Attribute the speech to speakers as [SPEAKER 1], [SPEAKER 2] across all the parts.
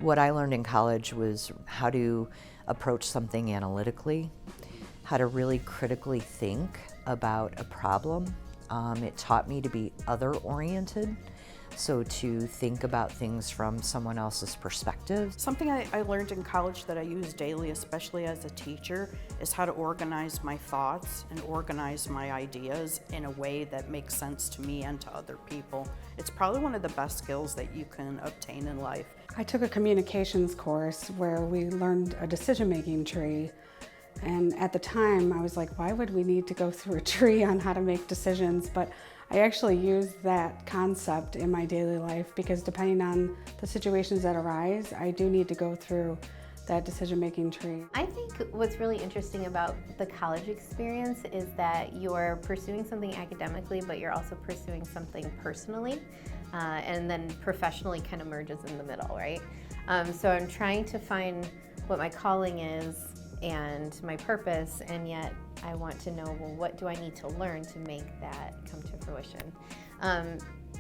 [SPEAKER 1] What I learned in college was how to approach something analytically, how to really critically think about a problem. It taught me to be other-oriented, so to think about things from someone else's perspective.
[SPEAKER 2] Something I learned in college that I use daily, especially as a teacher, is how to organize my thoughts and organize my ideas in a way that makes sense to me and to other people. It's probably one of the best skills that you can obtain in life.
[SPEAKER 3] I took a communications course where we learned a decision-making tree. And at the time, I was like, why would we need to go through a tree on how to make decisions? But I actually use that concept in my daily life because depending on the situations that arise, I do need to go through that decision-making tree.
[SPEAKER 4] I think what's really interesting about the college experience is that you're pursuing something academically, but you're also pursuing something personally, and then professionally kind of merges in the middle, right? So I'm trying to find what my calling is and my purpose, and yet I want to know, well, what do I need to learn to make that come to fruition?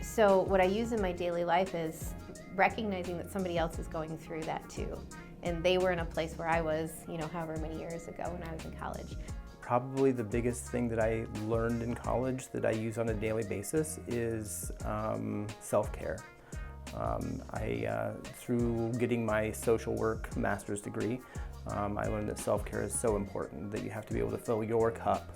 [SPEAKER 4] So what I use in my daily life is recognizing that somebody else is going through that too. And they were in a place where I was, however many years ago when I was in college.
[SPEAKER 5] Probably the biggest thing that I learned in college that I use on a daily basis is self-care. Through getting my social work master's degree, I learned that self-care is so important, that you have to be able to fill your cup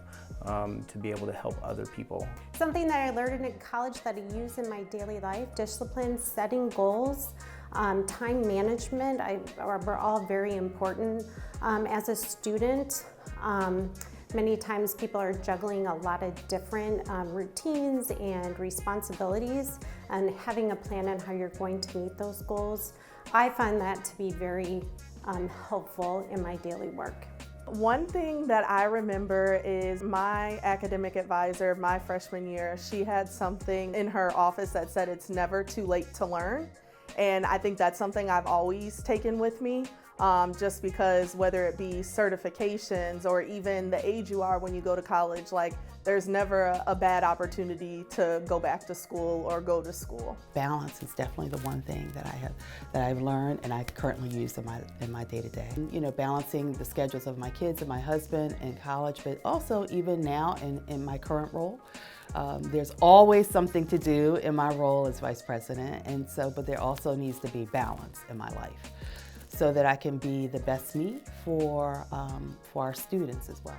[SPEAKER 5] to be able to help other people.
[SPEAKER 6] Something that I learned in college that I use in my daily life: discipline, setting goals, time management are all very important. As a student, many times people are juggling a lot of different routines and responsibilities, and having a plan on how you're going to meet those goals, I find that to be very helpful in my daily work.
[SPEAKER 7] One thing that I remember is my academic advisor my freshman year. She had something in her office that said it's never too late to learn. And I think that's something I've always taken with me, just because whether it be certifications or even the age you are when you go to college, there's never a bad opportunity to go back to school or go to school.
[SPEAKER 8] Balance is definitely the one thing that I've learned and I currently use in my day-to-day. Balancing the schedules of my kids and my husband in college, but also even now in my current role. There's always something to do in my role as vice president, but there also needs to be balance in my life so that I can be the best me for our students as well.